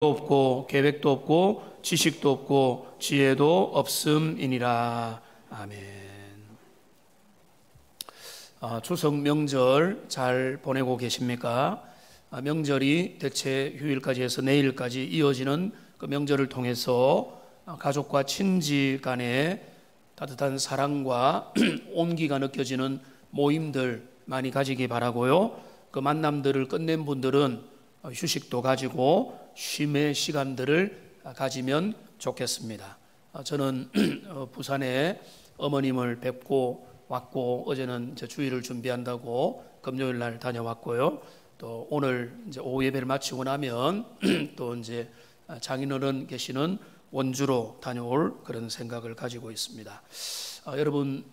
없고 계획도 없고 지식도 없고 지혜도 없음이니라. 아멘. 추석 명절 잘 보내고 계십니까? 명절이 대체 휴일까지 해서 내일까지 이어지는 그 명절을 통해서 가족과 친지 간의 따뜻한 사랑과 온기가 느껴지는 모임들 많이 가지기 바라고요. 그 만남들을 끝낸 분들은 휴식도 가지고 쉼의 시간들을 가지면 좋겠습니다. 저는 부산에 어머님을 뵙고 왔고, 어제는 이제 주일을 준비한다고 금요일 날 다녀왔고요. 또 오늘 이제 오후 예배를 마치고 나면 또 이제 장인어른 계시는 원주로 다녀올 그런 생각을 가지고 있습니다. 여러분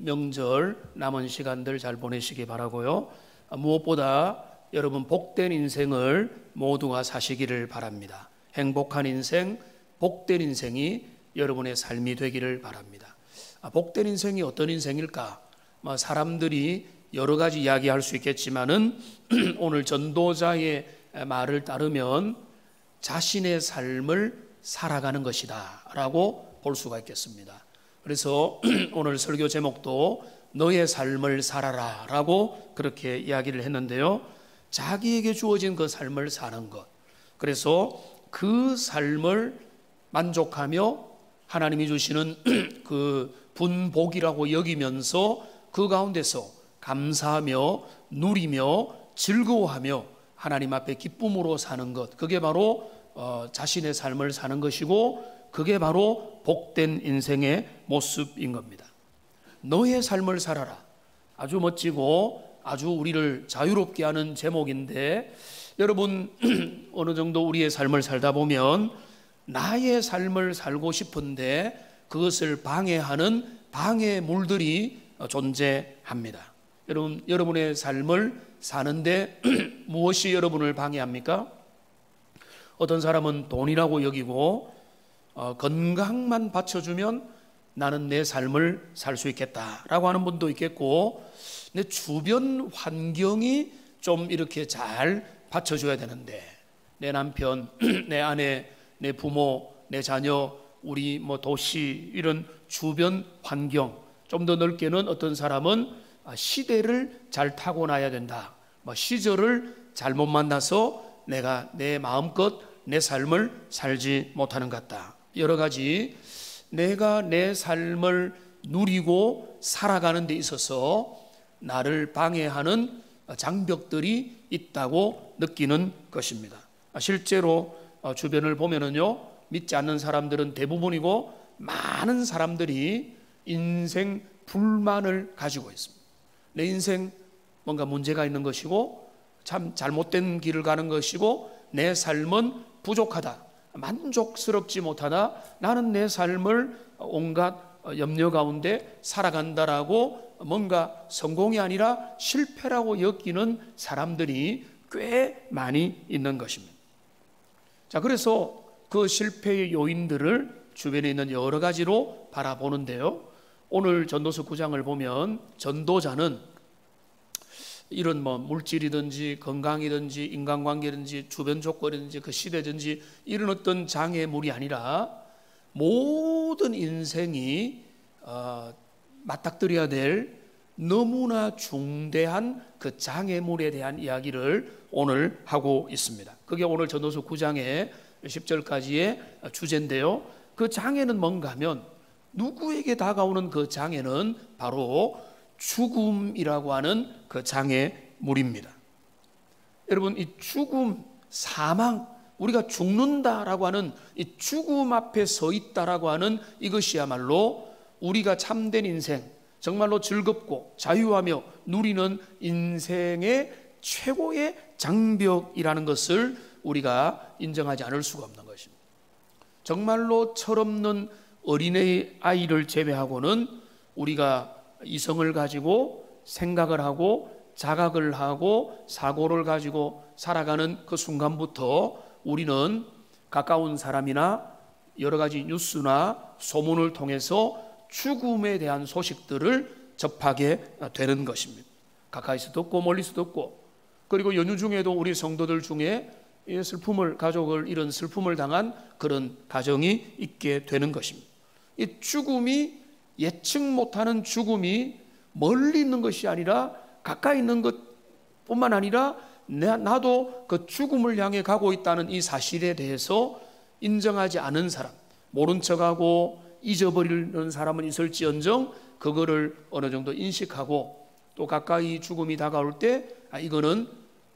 명절 남은 시간들 잘 보내시기 바라고요. 무엇보다 여러분 복된 인생을 모두가 사시기를 바랍니다. 행복한 인생, 복된 인생이 여러분의 삶이 되기를 바랍니다. 복된 인생이 어떤 인생일까? 사람들이 여러 가지 이야기할 수 있겠지만은 오늘 전도자의 말을 따르면 자신의 삶을 살아가는 것이다 라고 볼 수가 있겠습니다. 그래서 오늘 설교 제목도 너의 삶을 살아라 라고 그렇게 이야기를 했는데요. 자기에게 주어진 그 삶을 사는 것, 그래서 그 삶을 만족하며 하나님이 주시는 그 분복이라고 여기면서 그 가운데서 감사하며 누리며 즐거워하며 하나님 앞에 기쁨으로 사는 것, 그게 바로 자신의 삶을 사는 것이고, 그게 바로 복된 인생의 모습인 겁니다. 너의 삶을 살아라, 아주 멋지고 아주 우리를 자유롭게 하는 제목인데, 여러분 어느 정도 우리의 삶을 살다 보면 나의 삶을 살고 싶은데 그것을 방해하는 방해물들이 존재합니다. 여러분의 삶을 사는데 무엇이 여러분을 방해합니까? 어떤 사람은 돈이라고 여기고 건강만 받쳐주면 나는 내 삶을 살 수 있겠다라고 하는 분도 있겠고, 내 주변 환경이 좀 이렇게 잘 받쳐줘야 되는데, 내 남편, 내 아내, 내 부모, 내 자녀, 우리 도시, 이런 주변 환경, 좀 더 넓게는 어떤 사람은 시대를 잘 타고나야 된다, 시절을 잘못 만나서 내가 내 마음껏 내 삶을 살지 못하는 것 같다. 여러 가지 내가 내 삶을 누리고 살아가는 데 있어서 나를 방해하는 장벽들이 있다고 느끼는 것입니다. 실제로 주변을 보면은요, 믿지 않는 사람들은 대부분이고 많은 사람들이 인생 불만을 가지고 있습니다. 내 인생 뭔가 문제가 있는 것이고 참 잘못된 길을 가는 것이고 내 삶은 부족하다, 만족스럽지 못하다, 나는 내 삶을 온갖 염려 가운데 살아간다라고 뭔가 성공이 아니라 실패라고 여기는 사람들이 꽤 많이 있는 것입니다. 자, 그래서 그 실패의 요인들을 주변에 있는 여러 가지로 바라보는데요, 오늘 전도서 9장을 보면 전도자는 이런 물질이든지 건강이든지 인간관계든지 주변 조건이든지 그 시대든지 이런 어떤 장애물이 아니라 모든 인생이 맞닥뜨려야 될 너무나 중대한 그 장애물에 대한 이야기를 오늘 하고 있습니다. 그게 오늘 전도서 9장의 10절까지의 주제인데요, 그 장애는 뭔가 하면 누구에게 다가오는 그 장애는 바로 죽음이라고 하는 그 장애물입니다. 여러분, 이 죽음, 사망, 우리가 죽는다라고 하는 이 죽음 앞에 서 있다라고 하는 이것이야말로 우리가 참된 인생, 정말로 즐겁고 자유하며 누리는 인생의 최고의 장벽이라는 것을 우리가 인정하지 않을 수가 없는 것입니다. 정말로 철없는 어린애 아이를 제외하고는 우리가 이성을 가지고 생각을 하고 자각을 하고 사고를 가지고 살아가는 그 순간부터 우리는 가까운 사람이나 여러 가지 뉴스나 소문을 통해서 죽음에 대한 소식들을 접하게 되는 것입니다. 가까이서 듣고 멀리서 듣고, 그리고 연휴 중에도 우리 성도들 중에 이 슬픔을, 가족을 잃은 슬픔을 당한 그런 가정이 있게 되는 것입니다. 이 죽음이, 예측 못하는 죽음이 멀리 있는 것이 아니라 가까이 있는 것뿐만 아니라 나도 그 죽음을 향해 가고 있다는 이 사실에 대해서 인정하지 않은 사람, 모른 척하고 잊어버리는 사람은 있을지언정 그거를 어느 정도 인식하고 또 가까이 죽음이 다가올 때 이거는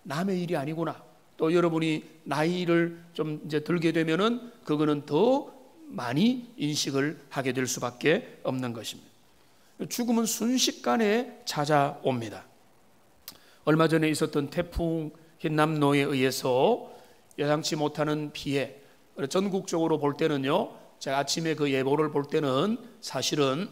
남의 일이 아니구나. 또 여러분이 나이를 좀 이제 들게 되면은 그거는 더 많이 인식을 하게 될 수밖에 없는 것입니다. 죽음은 순식간에 찾아옵니다. 얼마 전에 있었던 태풍 흰남노에 의해서 예상치 못하는 피해, 전국적으로 볼 때는요, 제가 아침에 그 예보를 볼 때는 사실은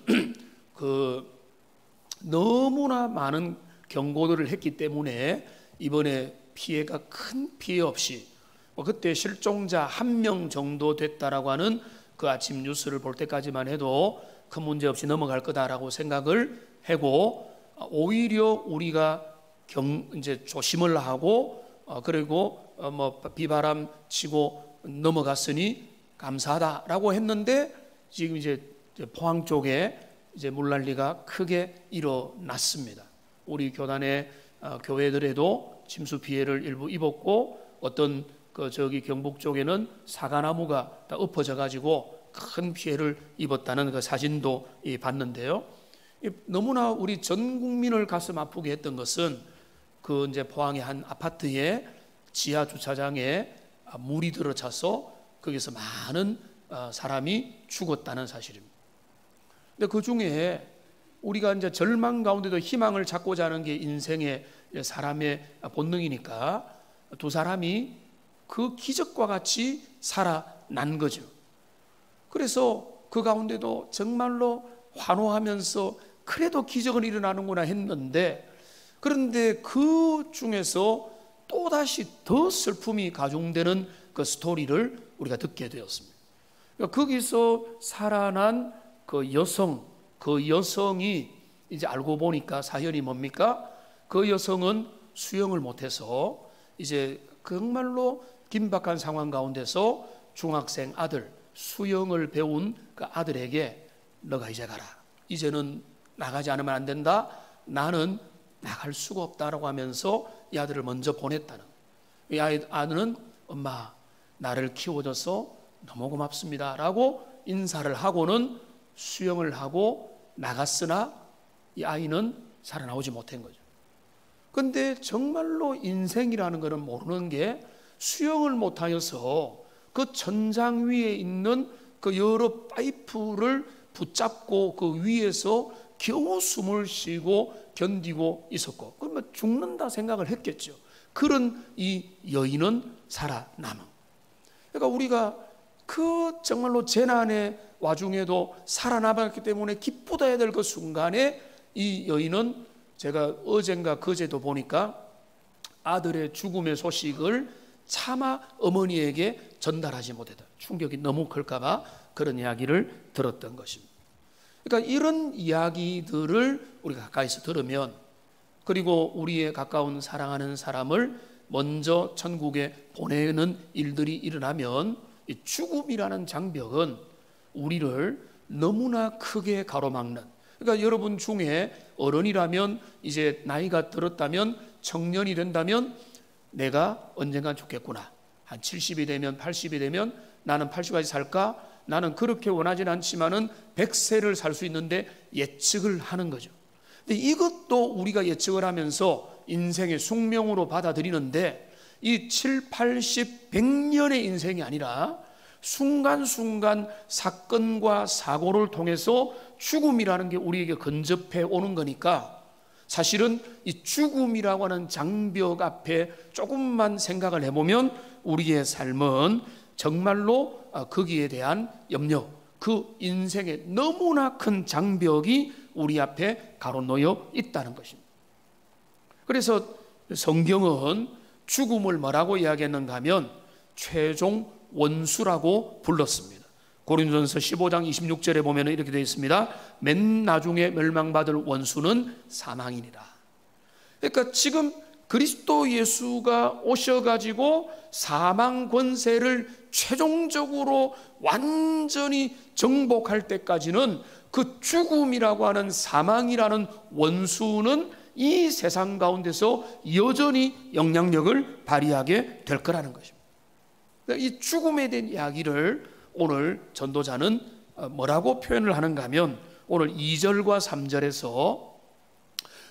너무나 많은 경고들을 했기 때문에 이번에 피해가 큰 피해 없이 그때 실종자 1명 정도 됐다라고 하는 그 아침 뉴스를 볼 때까지만 해도 큰 문제 없이 넘어갈 거다라고 생각을 하고, 오히려 우리가 이제 조심을 하고 그리고 비바람 치고 넘어갔으니 감사하다라고 했는데, 지금 이제 포항 쪽에 이제 물난리가 크게 일어났습니다. 우리 교단의 교회들에도 침수 피해를 일부 입었고, 어떤 저기 경북 쪽에는 사과나무가 다 엎어져 가지고 큰 피해를 입었다는 그 사진도 봤는데요. 너무나 우리 전 국민을 가슴 아프게 했던 것은 그 이제 포항의 한 아파트의 지하 주차장에 물이 들어차서 거기서 많은 사람이 죽었다는 사실입니다. 근데 그 중에 우리가 이제 절망 가운데도 희망을 찾고자 하는 게 인생의 사람의 본능이니까 두 사람이 그 기적과 같이 살아난 거죠. 그래서 그 가운데도 정말로 환호하면서 그래도 기적은 일어나는구나 했는데, 그런데 그 중에서 또다시 더 슬픔이 가중되는 그 스토리를 우리가 듣게 되었습니다. 거기서 살아난 그 여성이 이제 알고 보니까 사연이 뭡니까? 그 여성은 수영을 못해서 이제 정말로 긴박한 상황 가운데서 중학생 아들, 수영을 배운 그 아들에게 너가 이제 가라. 이제는 나가지 않으면 안 된다. 나는 나갈 수가 없다라고 하면서 이 아들을 먼저 보냈다는. 이 아들은 엄마, 나를 키워줘서 너무 고맙습니다 라고 인사를 하고는 수영을 하고 나갔으나 이 아이는 살아나오지 못한 거죠. 그런데 정말로 인생이라는 것은 모르는 게, 수영을 못하여서 그 천장 위에 있는 그 여러 파이프를 붙잡고 그 위에서 겨우 숨을 쉬고 견디고 있었고, 그러면 죽는다 생각을 했겠죠. 그런 이 여인은 살아남은. 그러니까 우리가 그 정말로 재난의 와중에도 살아남았기 때문에 기쁘다 해야 될 그 순간에 이 여인은, 제가 어젠가 그제도 보니까 아들의 죽음의 소식을 차마 어머니에게 전달하지 못했다. 충격이 너무 클까봐 그런 이야기를 들었던 것입니다. 그러니까 이런 이야기들을 우리가 가까이서 들으면, 그리고 우리의 가까운 사랑하는 사람을 먼저 천국에 보내는 일들이 일어나면, 이 죽음이라는 장벽은 우리를 너무나 크게 가로막는, 그러니까 여러분 중에 어른이라면, 이제 나이가 들었다면, 청년이 된다면 내가 언젠간 죽겠구나, 한 70이 되면 80이 되면 나는 80까지 살까? 나는 그렇게 원하지는 않지만은 100세를 살 수 있는데 예측을 하는 거죠. 근데 이것도 우리가 예측을 하면서 인생의 숙명으로 받아들이는데, 이 7, 80, 100년의 인생이 아니라 순간순간 사건과 사고를 통해서 죽음이라는 게 우리에게 근접해 오는 거니까, 사실은 이 죽음이라고 하는 장벽 앞에 조금만 생각을 해보면 우리의 삶은 정말로 거기에 대한 염려, 그 인생의 너무나 큰 장벽이 우리 앞에 가로놓여 있다는 것입니다. 그래서 성경은 죽음을 뭐라고 이야기했는가 하면 최종 원수라고 불렀습니다. 고린도전서 15장 26절에 보면 이렇게 되어 있습니다. 맨 나중에 멸망받을 원수는 사망이니라. 그러니까 지금 그리스도 예수가 오셔가지고 사망 권세를 최종적으로 완전히 정복할 때까지는 그 죽음이라고 하는 사망이라는 원수는 이 세상 가운데서 여전히 영향력을 발휘하게 될 거라는 것입니다. 이 죽음에 대한 이야기를 오늘 전도자는 뭐라고 표현을 하는가 하면 오늘 2절과 3절에서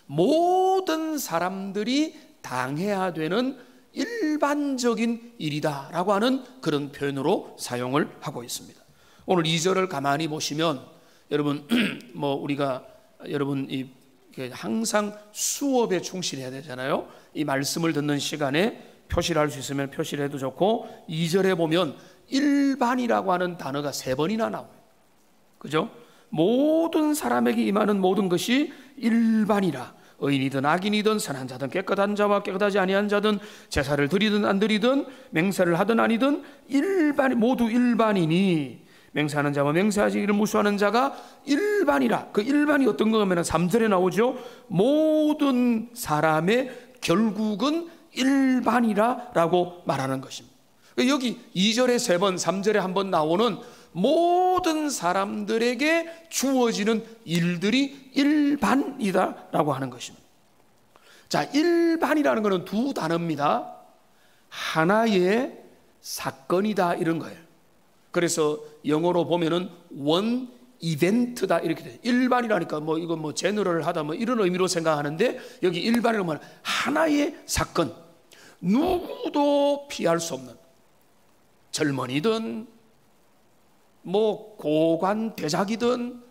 모든 사람들이 당해야 되는 일반적인 일이다 라고 하는 그런 표현으로 사용을 하고 있습니다. 오늘 2절을 가만히 보시면 여러분 여러분 항상 수업에 충실해야 되잖아요. 이 말씀을 듣는 시간에 표시를 할 수 있으면 표시를 해도 좋고, 2절에 보면 일반이라고 하는 단어가 3번이나 나와요. 그죠? 모든 사람에게 임하는 모든 것이 일반이라. 의인이든 악인이든 선한 자든 깨끗한 자와 깨끗하지 아니한 자든 제사를 드리든 안 드리든 맹세를 하든 아니든 모두 일반이니 맹세하는 자와 맹세하지기를 무수하는 자가 일반이라. 그 일반이 어떤 거 하면 3절에 나오죠. 모든 사람의 결국은 일반이라 라고 말하는 것입니다. 여기 2절에 3번, 3절에 한 번 나오는 모든 사람들에게 주어지는 일들이 일반이다 라고 하는 것입니다. 자, 일반이라는 것은 두 단어입니다. 하나의 사건이다 이런 거예요. 그래서 영어로 보면은 one 이벤트다 이렇게 돼요. 일반이라니까 이거 제너럴하다 이런 의미로 생각하는데, 여기 일반이라고 하면 하나의 사건, 누구도 피할 수 없는, 젊은이든 고관 대작이든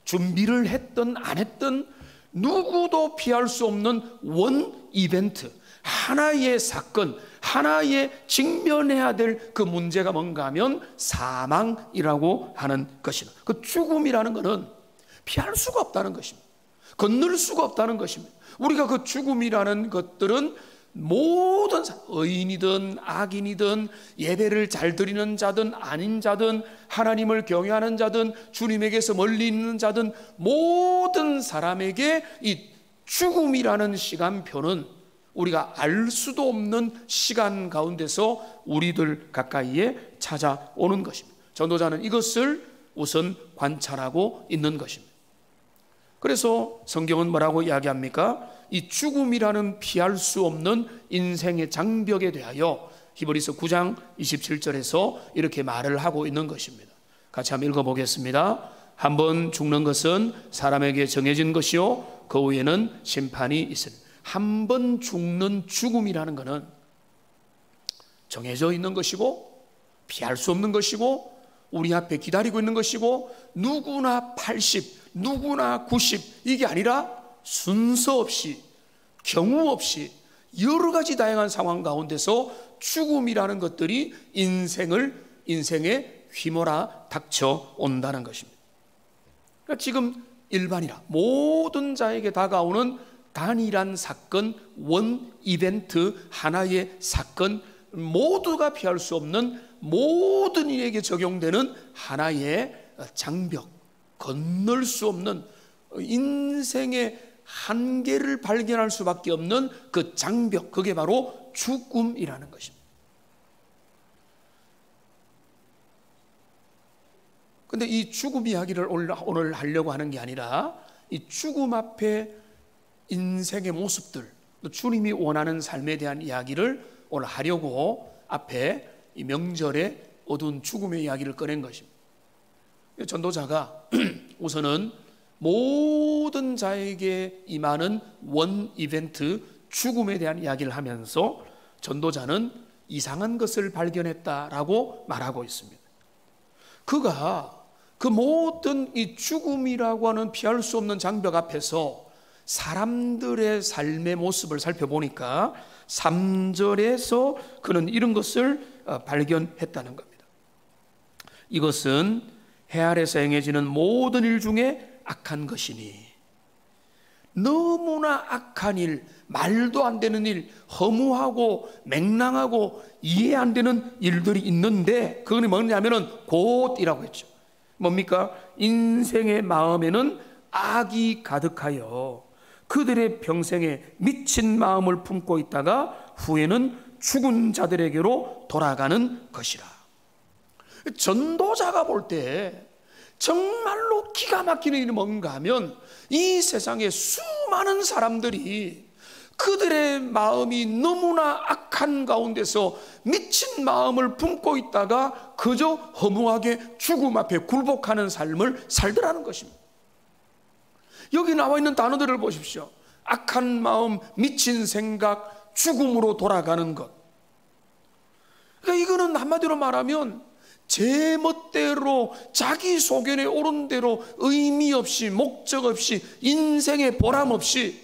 준비를 했든 안 했든 누구도 피할 수 없는 원 이벤트, 하나의 사건, 하나의 직면해야 될 그 문제가 뭔가 하면 사망이라고 하는 것이다. 그 죽음이라는 것은 피할 수가 없다는 것입니다. 건널 수가 없다는 것입니다. 우리가 그 죽음이라는 것들은 모든 의인이든 악인이든 예배를 잘 드리는 자든 아닌 자든 하나님을 경외하는 자든 주님에게서 멀리 있는 자든 모든 사람에게 이 죽음이라는 시간표는 우리가 알 수도 없는 시간 가운데서 우리들 가까이에 찾아오는 것입니다. 전도자는 이것을 우선 관찰하고 있는 것입니다. 그래서 성경은 뭐라고 이야기합니까? 이 죽음이라는 피할 수 없는 인생의 장벽에 대하여 히브리서 9장 27절에서 이렇게 말을 하고 있는 것입니다. 같이 한번 읽어보겠습니다. 한번 죽는 것은 사람에게 정해진 것이요 그 후에는 심판이 있으니. 한 번 죽는 죽음이라는 것은 정해져 있는 것이고 피할 수 없는 것이고 우리 앞에 기다리고 있는 것이고, 누구나 80, 누구나 90 이게 아니라 순서 없이 경우 없이 여러 가지 다양한 상황 가운데서 죽음이라는 것들이 인생에 휘몰아 닥쳐 온다는 것입니다. 그러니까 지금 일반이라 모든 자에게 다가오는 단일한 사건, 원 이벤트, 하나의 사건, 모두가 피할 수 없는 모든 이에게 적용되는 하나의 장벽, 건널 수 없는 인생의 한계를 발견할 수밖에 없는 그 장벽, 그게 바로 죽음이라는 것입니다. 그런데 이 죽음 이야기를 오늘 하려고 하는 게 아니라 이 죽음 앞에 인생의 모습들, 또 주님이 원하는 삶에 대한 이야기를 오늘 하려고 앞에 이 명절에 어두운 죽음의 이야기를 꺼낸 것입니다. 전도자가 우선은 모든 자에게 임하는 원 이벤트 죽음에 대한 이야기를 하면서 전도자는 이상한 것을 발견했다라고 말하고 있습니다. 그가 그 모든 이 죽음이라고 하는 피할 수 없는 장벽 앞에서 사람들의 삶의 모습을 살펴보니까 3절에서 그는 이런 것을 발견했다는 겁니다. 이것은 해 아래서 행해지는 모든 일 중에 악한 것이니, 너무나 악한 일, 말도 안 되는 일, 허무하고 맹랑하고 이해 안 되는 일들이 있는데, 그건 뭐냐면은 곧이라고 했죠. 뭡니까? 인생의 마음에는 악이 가득하여 그들의 평생에 미친 마음을 품고 있다가 후에는 죽은 자들에게로 돌아가는 것이라. 전도자가 볼 때 정말로 기가 막히는 일이 뭔가 하면, 이 세상에 수많은 사람들이 그들의 마음이 너무나 악한 가운데서 미친 마음을 품고 있다가 그저 허무하게 죽음 앞에 굴복하는 삶을 살더라는 것입니다. 여기 나와 있는 단어들을 보십시오. 악한 마음, 미친 생각, 죽음으로 돌아가는 것. 그러니까 이거는 한마디로 말하면 제 멋대로 자기 소견에 오른 대로 의미 없이, 목적 없이, 인생의 보람 없이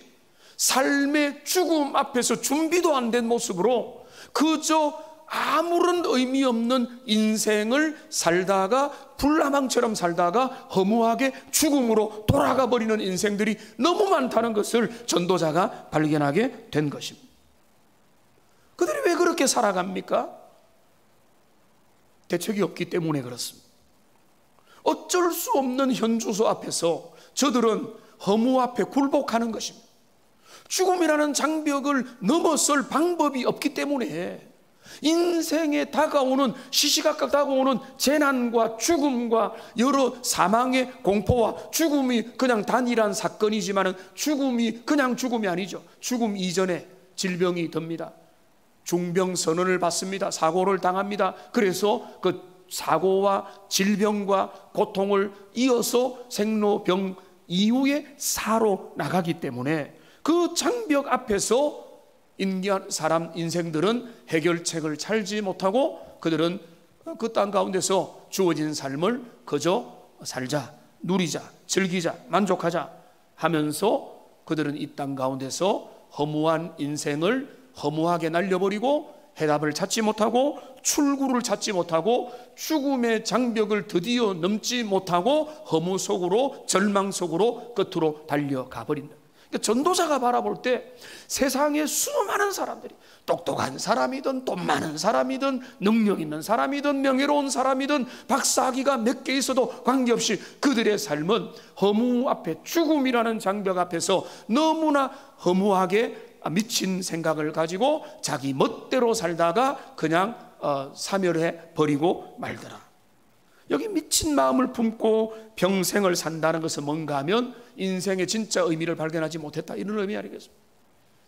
삶의 죽음 앞에서 준비도 안 된 모습으로 그저 아무런 의미 없는 인생을 살다가, 불나방처럼 살다가 허무하게 죽음으로 돌아가 버리는 인생들이 너무 많다는 것을 전도자가 발견하게 된 것입니다. 그들이 왜 그렇게 살아갑니까? 대책이 없기 때문에 그렇습니다. 어쩔 수 없는 현주소 앞에서 저들은 허무 앞에 굴복하는 것입니다. 죽음이라는 장벽을 넘어설 방법이 없기 때문에 인생에 다가오는, 시시각각 다가오는 재난과 죽음과 여러 사망의 공포와, 죽음이 그냥 단일한 사건이지만 죽음이 그냥 죽음이 아니죠. 죽음 이전에 질병이 듭니다. 중병 선언을 받습니다. 사고를 당합니다. 그래서 그 사고와 질병과 고통을 이어서 생로병 이후에 사로 나가기 때문에 그 장벽 앞에서 사람 인생들은 해결책을 찾지 못하고 그들은 그 땅 가운데서 주어진 삶을 그저 살자, 누리자, 즐기자, 만족하자 하면서 그들은 이 땅 가운데서 허무한 인생을 허무하게 날려버리고 해답을 찾지 못하고 출구를 찾지 못하고 죽음의 장벽을 드디어 넘지 못하고 허무 속으로, 절망 속으로 끝으로 달려가 버린다. 그러니까 전도자가 바라볼 때 세상에 수많은 사람들이, 똑똑한 사람이든 돈 많은 사람이든 능력 있는 사람이든 명예로운 사람이든 박사학위가 몇 개 있어도 관계없이 그들의 삶은 허무 앞에, 죽음이라는 장벽 앞에서 너무나 허무하게 미친 생각을 가지고 자기 멋대로 살다가 그냥 사멸해 버리고 말더라. 여기 미친 마음을 품고 평생을 산다는 것은 뭔가 하면 인생의 진짜 의미를 발견하지 못했다, 이런 의미 아니겠습니까?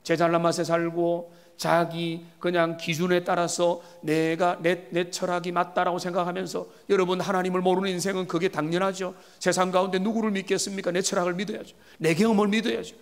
제 잘난 맛에 살고 자기 그냥 기준에 따라서 내가 내 철학이 맞다라고 생각하면서, 여러분 하나님을 모르는 인생은 그게 당연하죠. 세상 가운데 누구를 믿겠습니까? 내 철학을 믿어야죠. 내 경험을 믿어야죠.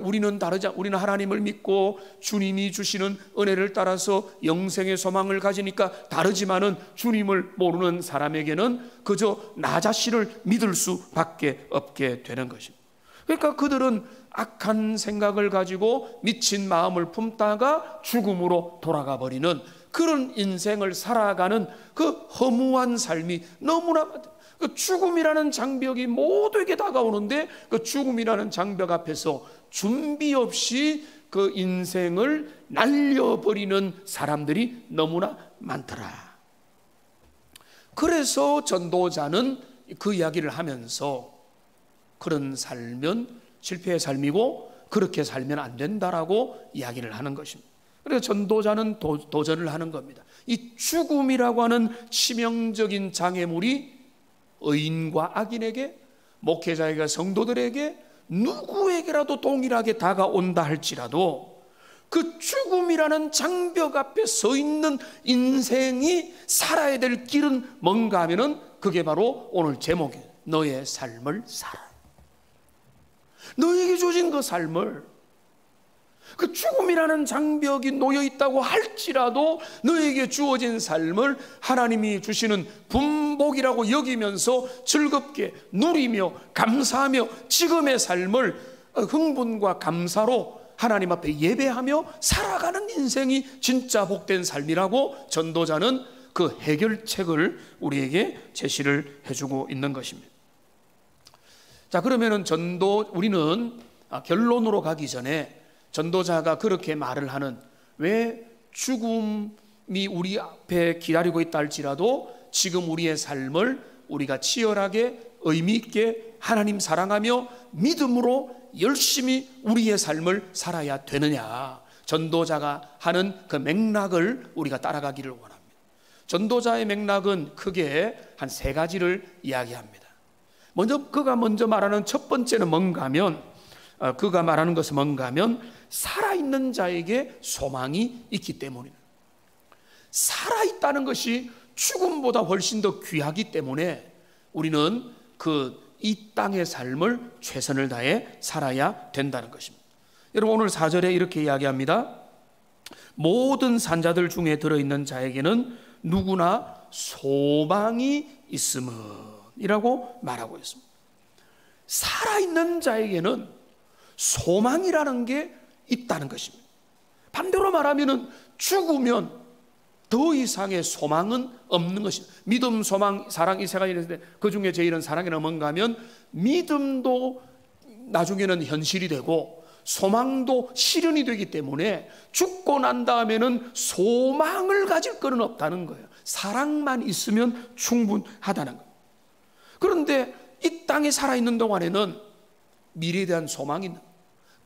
우리는 다르지 않, 우리는 하나님을 믿고 주님이 주시는 은혜를 따라서 영생의 소망을 가지니까 다르지만은 주님을 모르는 사람에게는 그저 나 자신을 믿을 수밖에 없게 되는 것입니다. 그러니까 그들은 악한 생각을 가지고 미친 마음을 품다가 죽음으로 돌아가 버리는 그런 인생을 살아가는 그 허무한 삶이 너무나 많다. 그 죽음이라는 장벽이 모두에게 다가오는데 그 죽음이라는 장벽 앞에서 준비 없이 그 인생을 날려버리는 사람들이 너무나 많더라. 그래서 전도자는 그 이야기를 하면서 그런 삶은 실패의 삶이고 그렇게 살면 안 된다라고 이야기를 하는 것입니다. 그래서 전도자는 도전을 하는 겁니다. 이 죽음이라고 하는 치명적인 장애물이 의인과 악인에게, 목회자에게, 성도들에게, 누구에게라도 동일하게 다가온다 할지라도 그 죽음이라는 장벽 앞에 서 있는 인생이 살아야 될 길은 뭔가 하면은 그게 바로 오늘 제목이에요. 너의 삶을 살아. 너에게 주어진 그 삶을, 그 죽음이라는 장벽이 놓여 있다고 할지라도 너에게 주어진 삶을 하나님이 주시는 분복이라고 여기면서 즐겁게 누리며 감사하며 지금의 삶을 흥분과 감사로 하나님 앞에 예배하며 살아가는 인생이 진짜 복된 삶이라고 전도자는 그 해결책을 우리에게 제시를 해주고 있는 것입니다. 자, 그러면은 우리는 결론으로 가기 전에 전도자가 그렇게 말을 하는, 왜 죽음이 우리 앞에 기다리고 있다 할지라도 지금 우리의 삶을 우리가 치열하게 의미 있게 하나님 사랑하며 믿음으로 열심히 우리의 삶을 살아야 되느냐, 전도자가 하는 그 맥락을 우리가 따라가기를 원합니다. 전도자의 맥락은 크게 한 세 가지를 이야기합니다. 그가 먼저 말하는 첫 번째는 뭔가 하면, 그가 말하는 것은 뭔가 하면 살아있는 자에게 소망이 있기 때문입니다. 살아있다는 것이 죽음보다 훨씬 더 귀하기 때문에 우리는 이 땅의 삶을 최선을 다해 살아야 된다는 것입니다. 여러분, 오늘 4절에 이렇게 이야기합니다. 모든 산자들 중에 들어있는 자에게는 누구나 소망이 있음이라고 말하고 있습니다. 살아있는 자에게는 소망이라는 게 있다는 것입니다. 반대로 말하면 죽으면 더 이상의 소망은 없는 것입니다. 믿음, 소망, 사랑, 이 세 가지 있는데 그 중에 제일은 사랑이라는 뭔가 하면 믿음도 나중에는 현실이 되고 소망도 실현이 되기 때문에 죽고 난 다음에는 소망을 가질 것은 없다는 거예요. 사랑만 있으면 충분하다는 거예요. 그런데 이 땅에 살아있는 동안에는 미래에 대한 소망이 있는,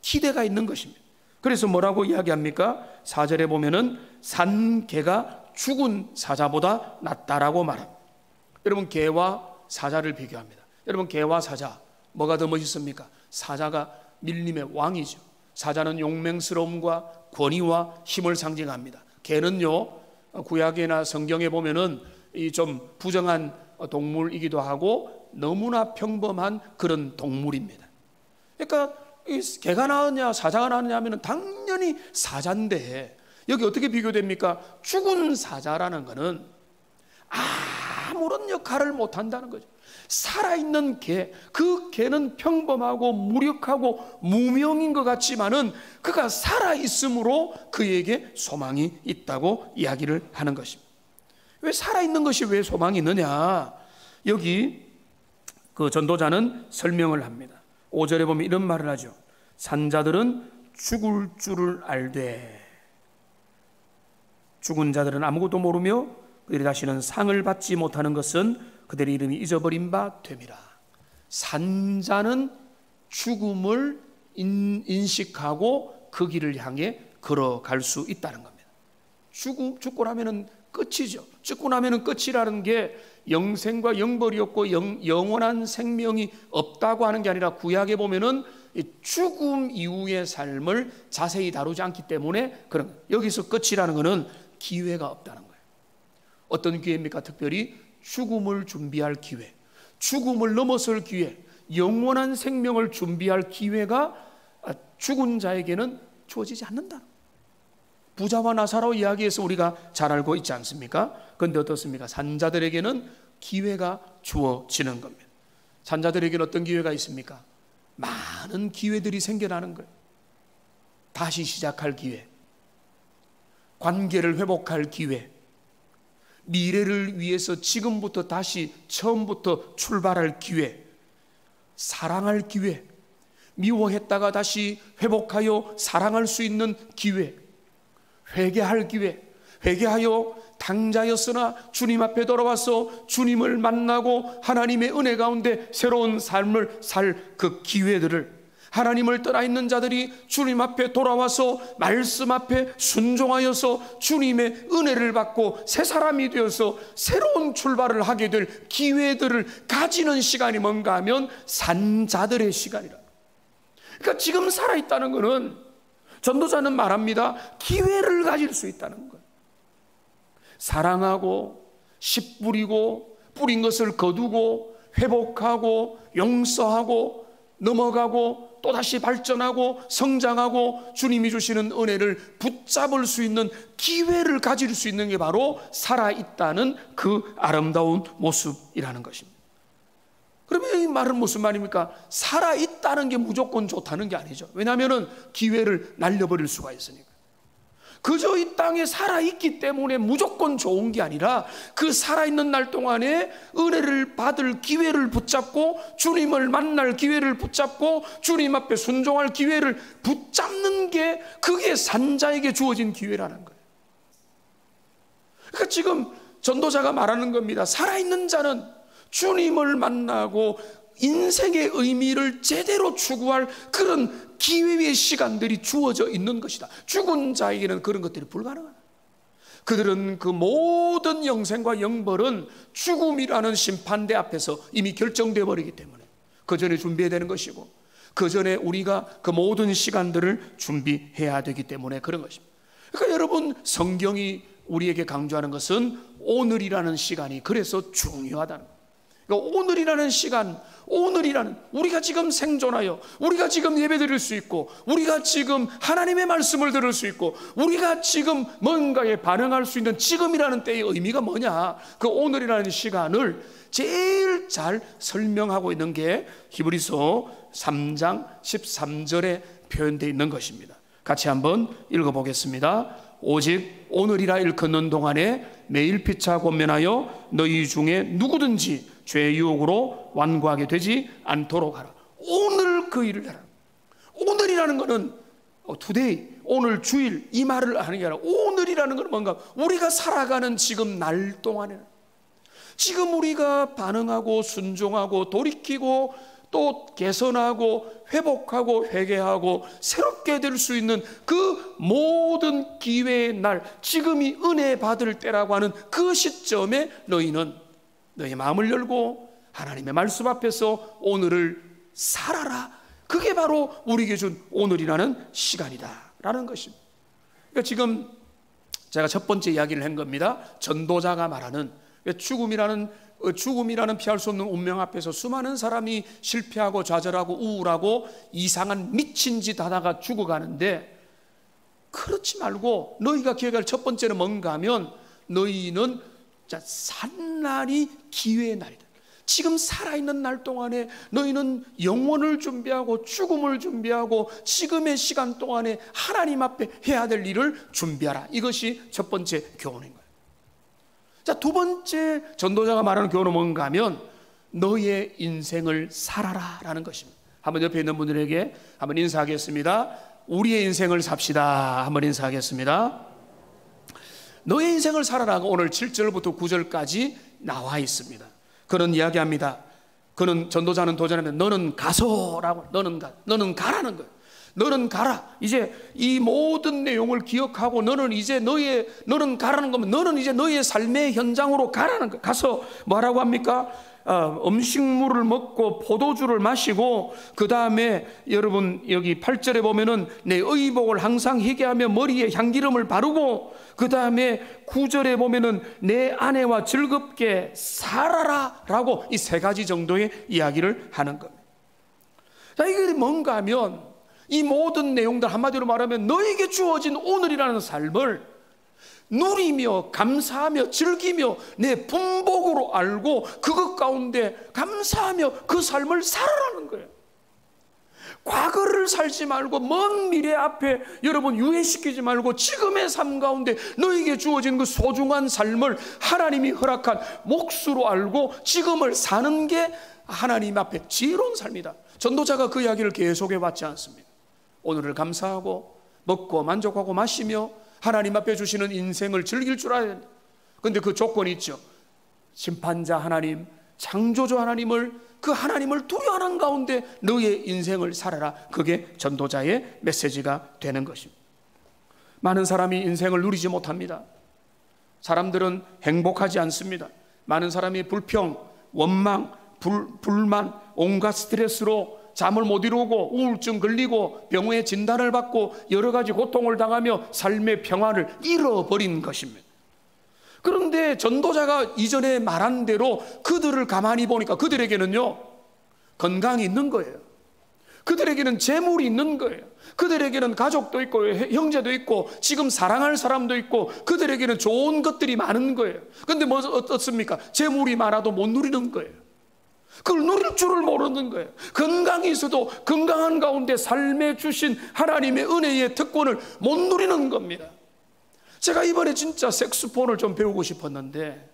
기대가 있는 것입니다. 그래서 뭐라고 이야기합니까? 4절에 보면은 산 개가 죽은 사자보다 낫다라고 말합니다. 여러분, 개와 사자를 비교합니다. 여러분, 개와 사자 뭐가 더 멋있습니까? 사자가 밀림의 왕이죠. 사자는 용맹스러움과 권위와 힘을 상징합니다. 개는요, 구약이나 성경에 보면은 이 좀 부정한 동물이기도 하고 너무나 평범한 그런 동물입니다. 그러니까 개가 나으냐 사자가 나으냐 하면 당연히 사자인데, 여기 어떻게 비교됩니까? 죽은 사자라는 것은 아무런 역할을 못한다는 거죠. 살아있는 개, 그 개는 평범하고 무력하고 무명인 것 같지만은 그가 살아있으므로 그에게 소망이 있다고 이야기를 하는 것입니다. 왜 살아있는 것이 왜 소망이 있느냐? 여기 그 전도자는 설명을 합니다. 5절에 보면 이런 말을 하죠. 산자들은 죽을 줄을 알되 죽은 자들은 아무것도 모르며 그들이 다시는 상을 받지 못하는 것은 그들의 이름이 잊어버린 바 됨이라. 산자는 죽음을 인식하고 그 길을 향해 걸어갈 수 있다는 겁니다. 죽고 나면은 끝이죠. 죽고 나면은 끝이라는 게 영생과 영벌이 없고 영원한 생명이 없다고 하는 게 아니라, 구약에 보면은 죽음 이후의 삶을 자세히 다루지 않기 때문에 그런, 여기서 끝이라는 것은 기회가 없다는 거예요. 어떤 기회입니까? 특별히 죽음을 준비할 기회, 죽음을 넘어설 기회, 영원한 생명을 준비할 기회가 죽은 자에게는 주어지지 않는다. 부자와 나사로 이야기에서 우리가 잘 알고 있지 않습니까? 그런데 어떻습니까? 산자들에게는 기회가 주어지는 겁니다. 산자들에게는 어떤 기회가 있습니까? 많은 기회들이 생겨나는 거예요. 다시 시작할 기회, 관계를 회복할 기회, 미래를 위해서 지금부터 다시 처음부터 출발할 기회, 사랑할 기회, 미워했다가 다시 회복하여 사랑할 수 있는 기회, 회개할 기회, 회개하여 당자였으나 주님 앞에 돌아와서 주님을 만나고 하나님의 은혜 가운데 새로운 삶을 살 그 기회들을, 하나님을 떠나 있는 자들이 주님 앞에 돌아와서 말씀 앞에 순종하여서 주님의 은혜를 받고 새 사람이 되어서 새로운 출발을 하게 될 기회들을 가지는 시간이 뭔가 하면 산자들의 시간이라. 그러니까 지금 살아있다는 것은, 전도자는 말합니다, 기회를 가질 수 있다는 거예요. 사랑하고 씨 뿌리고 뿌린 것을 거두고 회복하고 용서하고 넘어가고 또다시 발전하고 성장하고 주님이 주시는 은혜를 붙잡을 수 있는 기회를 가질 수 있는 게 바로 살아있다는 그 아름다운 모습이라는 것입니다. 그러면 이 말은 무슨 말입니까? 살아있다는 게 무조건 좋다는 게 아니죠. 왜냐하면 기회를 날려버릴 수가 있으니까. 그저 이 땅에 살아있기 때문에 무조건 좋은 게 아니라, 그 살아있는 날 동안에 은혜를 받을 기회를 붙잡고 주님을 만날 기회를 붙잡고 주님 앞에 순종할 기회를 붙잡는 게, 그게 산자에게 주어진 기회라는 거예요. 그러니까 지금 전도자가 말하는 겁니다. 살아있는 자는 주님을 만나고 인생의 의미를 제대로 추구할 그런 기회의 시간들이 주어져 있는 것이다. 죽은 자에게는 그런 것들이 불가능하다. 그들은 그 모든 영생과 영벌은 죽음이라는 심판대 앞에서 이미 결정되어 버리기 때문에 그 전에 준비해야 되는 것이고, 그 전에 우리가 그 모든 시간들을 준비해야 되기 때문에 그런 것입니다. 그러니까 여러분, 성경이 우리에게 강조하는 것은 오늘이라는 시간이 그래서 중요하다는 거예요. 그러니까 오늘이라는 시간, 오늘이라는, 우리가 지금 생존하여 우리가 지금 예배드릴 수 있고, 우리가 지금 하나님의 말씀을 들을 수 있고, 우리가 지금 뭔가에 반응할 수 있는 지금이라는 때의 의미가 뭐냐, 그 오늘이라는 시간을 제일 잘 설명하고 있는 게 히브리서 3장 13절에 표현되어 있는 것입니다. 같이 한번 읽어보겠습니다. 오직 오늘이라 일컫는 동안에 매일 피차 권면하여 너희 중에 누구든지 죄의 유혹으로 완고하게 되지 않도록 하라. 오늘 그 일을 하라. 오늘이라는 것은 today, 오늘 주일, 이 말을 하는 게 아니라 오늘이라는 것은 뭔가 우리가 살아가는 지금 날 동안에는, 지금 우리가 반응하고 순종하고 돌이키고 또 개선하고 회복하고 회개하고 새롭게 될 수 있는 그 모든 기회의 날, 지금이 은혜 받을 때라고 하는 그 시점에 너희는 너희 마음을 열고 하나님의 말씀 앞에서 오늘을 살아라. 그게 바로 우리에게 준 오늘이라는 시간이다 라는 것입니다. 그러니까 지금 제가 첫 번째 이야기를 한 겁니다. 전도자가 말하는 죽음이라는 피할 수 없는 운명 앞에서 수많은 사람이 실패하고 좌절하고 우울하고 이상한 미친 짓 하다가 죽어가는데, 그렇지 말고 너희가 기억할 첫 번째는 뭔가 하면, 너희는 산날이 기회의 날이다. 지금 살아있는 날 동안에 너희는 영원을 준비하고 죽음을 준비하고 지금의 시간 동안에 하나님 앞에 해야 될 일을 준비하라. 이것이 첫 번째 교훈인 거예요. 자, 두 번째 전도자가 말하는 교훈은 뭔가 하면 너희의 인생을 살아라 라는 것입니다. 한번 옆에 있는 분들에게 한번 인사하겠습니다. 우리의 인생을 삽시다. 한번 인사하겠습니다. 너의 인생을 살아라고 오늘 7절부터 9절까지 나와 있습니다. 그는 이야기합니다. 그는, 전도자는 도전하면 너는 가서라고, 너는 가라는 거예요. 너는 가라. 이제 이 모든 내용을 기억하고 너는 가라는 거면 너는 이제 너의 삶의 현장으로 가라는 거예요. 가서 뭐라고 합니까? 음식물을 먹고 포도주를 마시고, 그 다음에 여러분 여기 8절에 보면은 내 의복을 항상 희게하며 머리에 향기름을 바르고, 그 다음에 9절에 보면은 내 아내와 즐겁게 살아라 라고 이 세 가지 정도의 이야기를 하는 겁니다. 자, 이게 뭔가 하면 이 모든 내용들 한마디로 말하면 너에게 주어진 오늘이라는 삶을 누리며 감사하며 즐기며 내 분복으로 알고 그것 가운데 감사하며 그 삶을 살아라는 거예요. 과거를 살지 말고 먼 미래 앞에 여러분 유예시키지 말고 지금의 삶 가운데 너에게 주어진 그 소중한 삶을 하나님이 허락한 몫으로 알고 지금을 사는 게 하나님 앞에 지혜로운 삶이다. 전도자가 그 이야기를 계속해 왔지 않습니다. 오늘을 감사하고 먹고 만족하고 마시며 하나님 앞에 주시는 인생을 즐길 줄 알아야 된다. 그런데 그 조건이 있죠. 심판자 하나님, 창조주 하나님을, 그 하나님을 두려워하는 가운데 너의 인생을 살아라. 그게 전도자의 메시지가 되는 것입니다. 많은 사람이 인생을 누리지 못합니다. 사람들은 행복하지 않습니다. 많은 사람이 불평, 원망, 불만, 온갖 스트레스로 잠을 못 이루고 우울증 걸리고 병의 진단을 받고 여러 가지 고통을 당하며 삶의 평안을 잃어버린 것입니다. 그런데 전도자가 이전에 말한 대로 그들을 가만히 보니까 그들에게는요, 건강이 있는 거예요. 그들에게는 재물이 있는 거예요. 그들에게는 가족도 있고 형제도 있고 지금 사랑할 사람도 있고 그들에게는 좋은 것들이 많은 거예요. 그런데 뭐 어떻습니까? 재물이 많아도 못 누리는 거예요. 그걸 누릴 줄을 모르는 거예요. 건강이 있어도 건강한 가운데 삶에 주신 하나님의 은혜의 특권을 못 누리는 겁니다. 제가 이번에 진짜 색소폰을 좀 배우고 싶었는데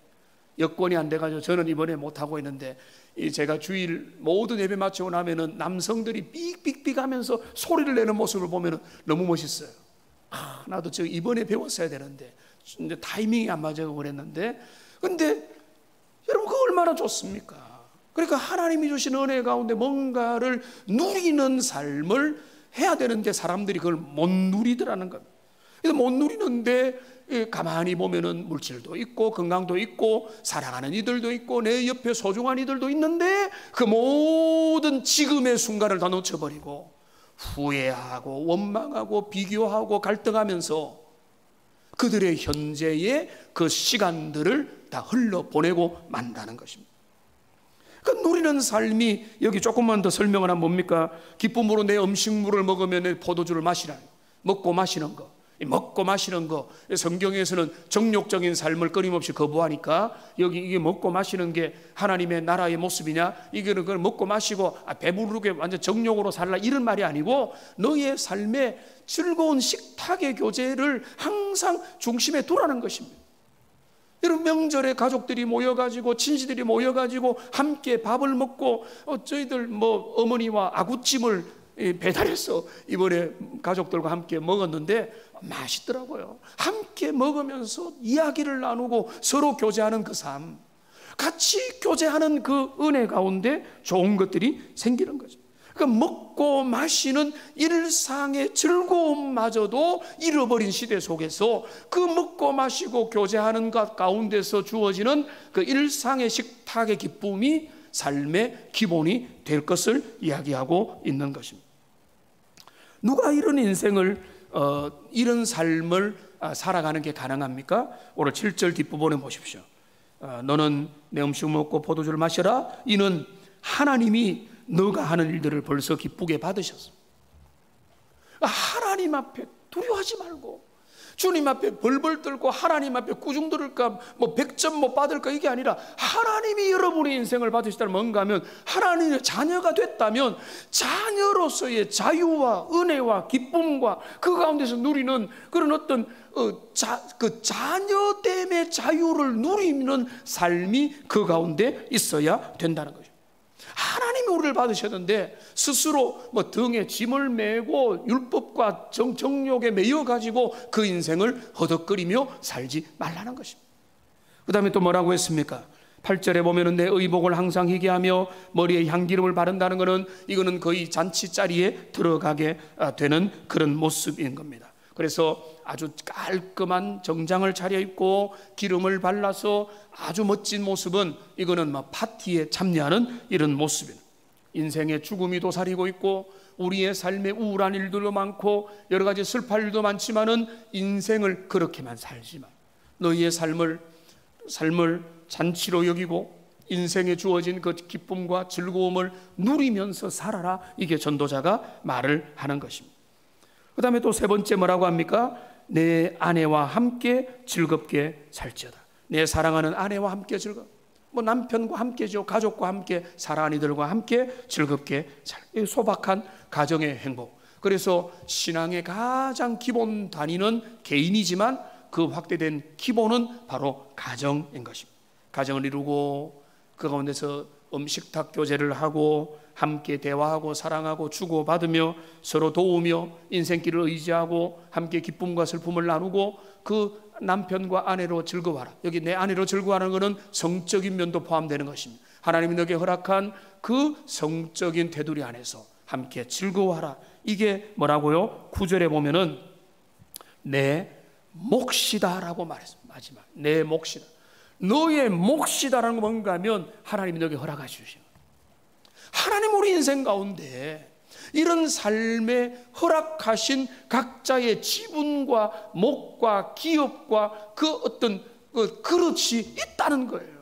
여건이 안 돼가지고 저는 이번에 못하고 있는데, 제가 주일 모든 예배 마치고 나면은 남성들이 삑삑삑 하면서 소리를 내는 모습을 보면은 너무 멋있어요. 나도 저 이번에 배웠어야 되는데 타이밍이 안 맞아서 그랬는데, 근데 여러분 그거 얼마나 좋습니까? 그러니까 하나님이 주신 은혜 가운데 뭔가를 누리는 삶을 해야 되는데 사람들이 그걸 못 누리더라는 겁니다. 그래서 못 누리는데 가만히 보면은 물질도 있고 건강도 있고 사랑하는 이들도 있고 내 옆에 소중한 이들도 있는데 그 모든 지금의 순간을 다 놓쳐버리고 후회하고 원망하고 비교하고 갈등하면서 그들의 현재의 그 시간들을 다 흘러보내고 만다는 것입니다. 그 누리는 삶이 여기 조금만 더 설명을 하면 뭡니까? 기쁨으로 내 음식물을 먹으면 내 포도주를 마시라는 거. 먹고 마시는 거. 먹고 마시는 거. 성경에서는 정욕적인 삶을 끊임없이 거부하니까 여기 이게 먹고 마시는 게 하나님의 나라의 모습이냐? 이거는 그걸 먹고 마시고 배부르게 완전 정욕으로 살라 이런 말이 아니고 너의 삶에 즐거운 식탁의 교제를 항상 중심에 두라는 것입니다. 이런 명절에 가족들이 모여가지고 친지들이 모여가지고 함께 밥을 먹고 저희들 어머니와 아구찜을 배달해서 이번에 가족들과 함께 먹었는데 맛있더라고요. 함께 먹으면서 이야기를 나누고 서로 교제하는 그 삶, 같이 교제하는 그 은혜 가운데 좋은 것들이 생기는 거죠. 그러니까 먹고 마시는 일상의 즐거움마저도 잃어버린 시대 속에서 그 먹고 마시고 교제하는 것 가운데서 주어지는 그 일상의 식탁의 기쁨이 삶의 기본이 될 것을 이야기하고 있는 것입니다. 누가 이런 인생을 이런 삶을 살아가는 게 가능합니까? 오늘 7절 뒷부분에 보십시오. 너는 내 음식 먹고 포도주를 마셔라. 이는 하나님이 너가 하는 일들을 벌써 기쁘게 받으셨어. 하나님 앞에 두려워하지 말고 주님 앞에 벌벌 떨고 하나님 앞에 꾸중 들을까 100점 받을까 이게 아니라 하나님이 여러분의 인생을 받으시다면 뭔가 하면 하나님의 자녀가 됐다면 자녀로서의 자유와 은혜와 기쁨과 그 가운데서 누리는 그런 어떤 그 자녀됨의 자유를 누리는 삶이 그 가운데 있어야 된다는 거죠. 하나님이 우리를 받으셨는데 스스로 등에 짐을 메고 율법과 정욕에 매여 가지고 그 인생을 허덕거리며 살지 말라는 것입니다. 그 다음에 또 뭐라고 했습니까? 8절에 보면은 내 의복을 항상 희게하며 머리에 향기름을 바른다는 것은 이거는 거의 잔치자리에 들어가게 되는 그런 모습인 겁니다. 그래서 아주 깔끔한 정장을 차려입고 기름을 발라서 아주 멋진 모습은 이거는 파티에 참여하는 이런 모습입니다. 인생의 죽음이 도사리고 있고 우리의 삶에 우울한 일들도 많고 여러 가지 슬픈 일도 많지만은 인생을 그렇게만 살지만 너희의 삶을 잔치로 여기고 인생에 주어진 그 기쁨과 즐거움을 누리면서 살아라. 이게 전도자가 말을 하는 것입니다. 그 다음에 또 세 번째 뭐라고 합니까? 내 아내와 함께 즐겁게 살지어다. 내 사랑하는 아내와 함께 남편과 함께죠. 가족과 함께 사랑하는 이들과 함께 즐겁게 소박한 가정의 행복. 그래서 신앙의 가장 기본 단위는 개인이지만 그 확대된 기본은 바로 가정인 것입니다. 가정을 이루고 그 가운데서 식탁 교제를 하고 함께 대화하고 사랑하고 주고받으며 서로 도우며 인생길을 의지하고 함께 기쁨과 슬픔을 나누고 그 남편과 아내로 즐거워하라. 여기 내 아내로 즐거워하는 것은 성적인 면도 포함되는 것입니다. 하나님이 너에게 허락한 그 성적인 테두리 안에서 함께 즐거워하라. 이게 뭐라고요? 9절에 보면은 내 몫이다라고 말했습니다. 마지막 내 몫이다. 너의 몫이다라는 건 뭔가 하면 하나님이 너에게 허락해 주시는 거예요. 하나님 우리 인생 가운데 이런 삶에 허락하신 각자의 지분과 몫과 기업과 그 어떤 그릇이 있다는 거예요.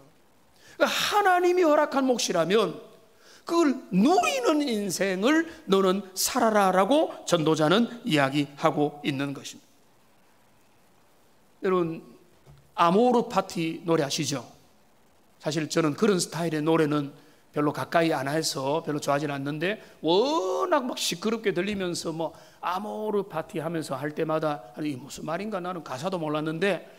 하나님이 허락한 몫이라면 그걸 누리는 인생을 너는 살아라라고 전도자는 이야기하고 있는 것입니다. 여러분 아모르 파티 노래 아시죠? 사실 저는 그런 스타일의 노래는 별로 가까이 안 해서 별로 좋아하지는 않는데 워낙 막 시끄럽게 들리면서 아모르 파티 하면서 할 때마다 이게 무슨 말인가 나는 가사도 몰랐는데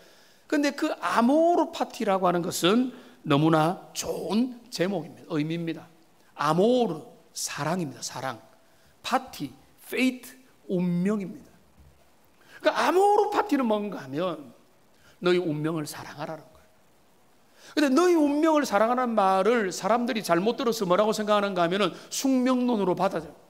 근데 그 아모르 파티라고 하는 것은 너무나 좋은 제목입니다. 의미입니다. 아모르 사랑입니다. 사랑. 파티 페이트 운명입니다. 그러니까 아모르 파티는 뭔가 하면 너희 운명을 사랑하라는 거예요. 근데 너희 운명을 사랑하는 말을 사람들이 잘못 들어서 뭐라고 생각하는가 하면은 숙명론으로 받아들여요.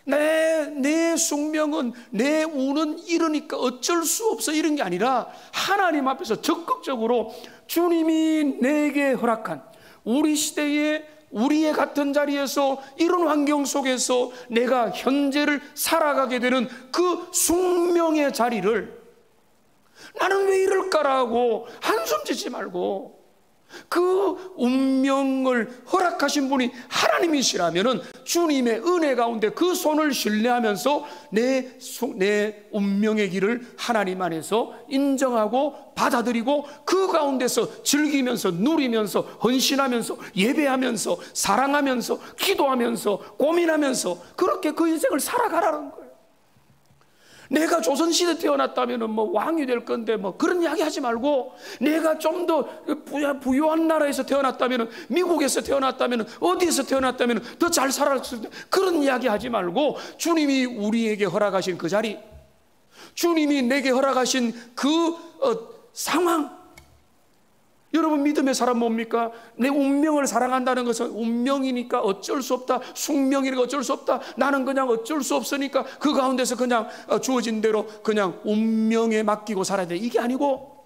내 숙명은, 내 운은 이러니까 어쩔 수 없어, 이런 게 아니라 하나님 앞에서 적극적으로 주님이 내게 허락한 우리 시대에 우리의 같은 자리에서 이런 환경 속에서 내가 현재를 살아가게 되는 그 숙명의 자리를 나는 왜 이럴까라고 한숨 짓지 말고, 그 운명을 허락하신 분이 하나님이시라면은 주님의 은혜 가운데 그 손을 신뢰하면서 내 운명의 길을 하나님 안에서 인정하고 받아들이고 그 가운데서 즐기면서 누리면서 헌신하면서 예배하면서 사랑하면서 기도하면서 고민하면서 그렇게 그 인생을 살아가라는 거예요. 내가 조선시대 태어났다면 뭐 왕이 될 건데 뭐 그런 이야기 하지 말고, 내가 좀 더 부유한 나라에서 태어났다면, 미국에서 태어났다면, 어디에서 태어났다면 더 잘 살았을 때, 그런 이야기 하지 말고 주님이 우리에게 허락하신 그 자리, 주님이 내게 허락하신 그 상황. 여러분, 믿음의 사람 뭡니까? 내 운명을 사랑한다는 것은 운명이니까 어쩔 수 없다, 숙명이니까 어쩔 수 없다, 나는 그냥 어쩔 수 없으니까 그 가운데서 그냥 주어진 대로 그냥 운명에 맡기고 살아야 돼, 이게 아니고,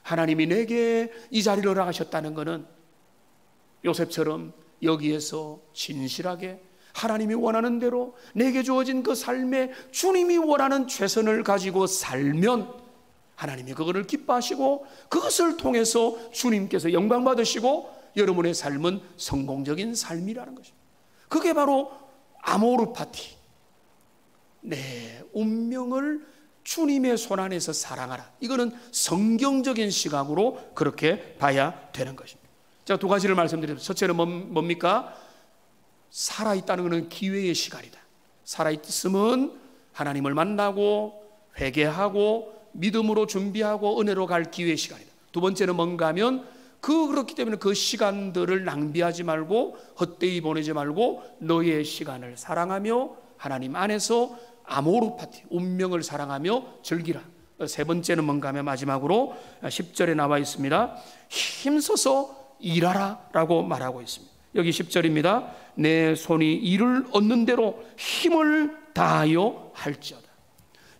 하나님이 내게 이 자리를 허락하셨다는 것은 요셉처럼 여기에서 진실하게 하나님이 원하는 대로 내게 주어진 그 삶에 주님이 원하는 최선을 가지고 살면 하나님이 그것을 기뻐하시고 그것을 통해서 주님께서 영광 받으시고 여러분의 삶은 성공적인 삶이라는 것입니다. 그게 바로 아모르 파티, 내 운명을 주님의 손 안에서 사랑하라. 이거는 성경적인 시각으로 그렇게 봐야 되는 것입니다. 제가 두 가지를 말씀드렸습니다. 첫째는 뭡니까? 살아있다는 것은 기회의 시간이다. 살아있으면 하나님을 만나고 회개하고 믿음으로 준비하고 은혜로 갈 기회의 시간이다. 두 번째는 뭔가 하면 그렇기 때문에 그 시간들을 낭비하지 말고 헛되이 보내지 말고 너의 시간을 사랑하며 하나님 안에서 아모르 파티, 운명을 사랑하며 즐기라. 세 번째는 뭔가 하면 마지막으로 10절에 나와 있습니다. 힘써서 일하라 라고 말하고 있습니다. 여기 10절입니다. 내 손이 이를 얻는 대로 힘을 다하여 할지어다.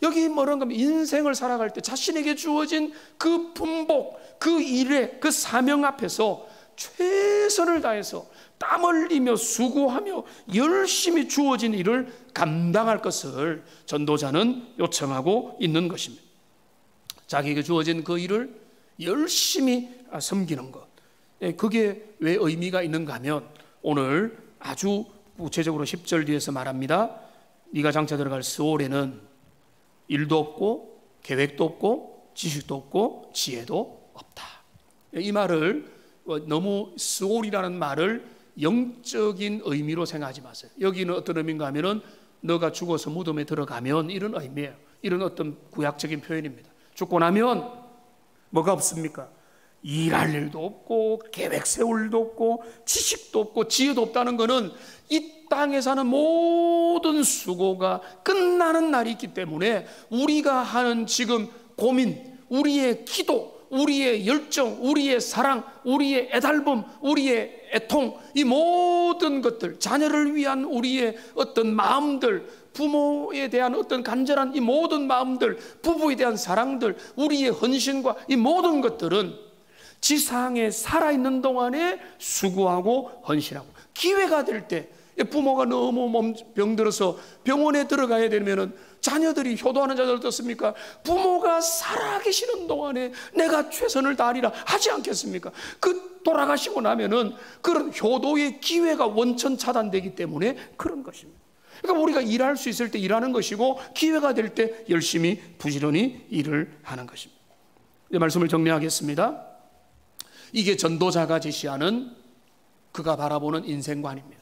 여기 뭐라는 겁니까? 인생을 살아갈 때 자신에게 주어진 그 분복, 그 일에, 그 사명 앞에서 최선을 다해서 땀 흘리며 수고하며 열심히 주어진 일을 감당할 것을 전도자는 요청하고 있는 것입니다. 자기에게 주어진 그 일을 열심히 섬기는 것, 그게 왜 의미가 있는가 하면 오늘 아주 구체적으로 10절 뒤에서 말합니다. 네가 장차 들어갈 스올에는 일도 없고 계획도 없고 지식도 없고 지혜도 없다. 이 말을 너무 스올이라는 말을 영적인 의미로 생각하지 마세요. 여기는 어떤 의미인가 하면은 너가 죽어서 무덤에 들어가면, 이런 의미예요. 이런 어떤 구약적인 표현입니다. 죽고 나면 뭐가 없습니까? 일할 일도 없고 계획 세울 일도 없고 지식도 없고 지혜도 없다는 것은 이 땅에 사는 모든 수고가 끝나는 날이 있기 때문에 우리가 하는 지금 고민, 우리의 기도, 우리의 열정, 우리의 사랑, 우리의 애달픔, 우리의 애통, 이 모든 것들, 자녀를 위한 우리의 어떤 마음들, 부모에 대한 어떤 간절한 이 모든 마음들, 부부에 대한 사랑들, 우리의 헌신과 이 모든 것들은 지상에 살아있는 동안에 수고하고 헌신하고, 기회가 될 때 부모가 너무 병들어서 병원에 들어가야 되면은 자녀들이, 효도하는 자들 어떻습니까? 부모가 살아계시는 동안에 내가 최선을 다하리라 하지 않겠습니까? 그 돌아가시고 나면은 그런 효도의 기회가 원천 차단되기 때문에 그런 것입니다. 그러니까 우리가 일할 수 있을 때 일하는 것이고, 기회가 될 때 열심히 부지런히 일을 하는 것입니다. 이 말씀을 정리하겠습니다. 이게 전도자가 제시하는 그가 바라보는 인생관입니다.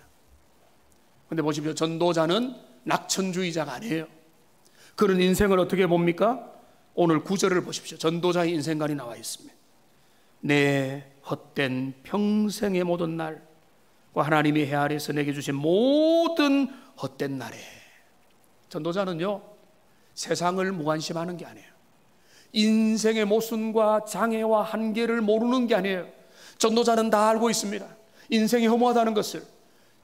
그런데 보십시오. 전도자는 낙천주의자가 아니에요. 그런 인생을 어떻게 봅니까? 오늘 9절을 보십시오. 전도자의 인생관이 나와 있습니다. 내 헛된 평생의 모든 날과 하나님이 해 아래에서 내게 주신 모든 헛된 날에, 전도자는요 세상을 무관심하는 게 아니에요. 인생의 모순과 장애와 한계를 모르는 게 아니에요. 전도자는 다 알고 있습니다. 인생이 허무하다는 것을,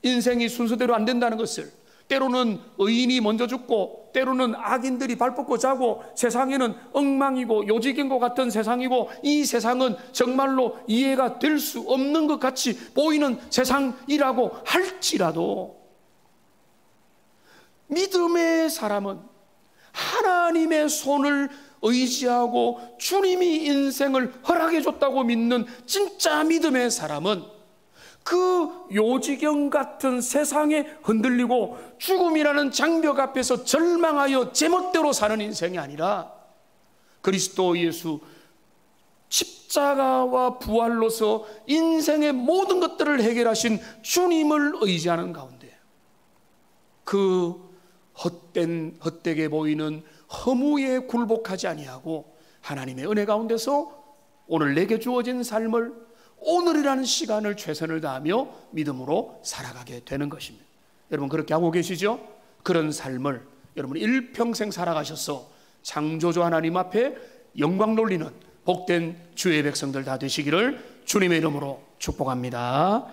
인생이 순서대로 안 된다는 것을, 때로는 의인이 먼저 죽고 때로는 악인들이 발 뻗고 자고 세상에는 엉망이고 요지경 것 같은 세상이고 이 세상은 정말로 이해가 될 수 없는 것 같이 보이는 세상이라고 할지라도 믿음의 사람은 하나님의 손을 의지하고 주님이 인생을 허락해 줬다고 믿는 진짜 믿음의 사람은 그 요지경 같은 세상에 흔들리고 죽음이라는 장벽 앞에서 절망하여 제멋대로 사는 인생이 아니라 그리스도 예수 십자가와 부활로서 인생의 모든 것들을 해결하신 주님을 의지하는 가운데 그 헛되게 보이는 허무에 굴복하지 아니하고 하나님의 은혜 가운데서 오늘 내게 주어진 삶을 오늘이라는 시간을 최선을 다하며 믿음으로 살아가게 되는 것입니다. 여러분 그렇게 하고 계시죠? 그런 삶을 여러분 일평생 살아가셔서 창조주 하나님 앞에 영광 돌리는 복된 주의 백성들 다 되시기를 주님의 이름으로 축복합니다.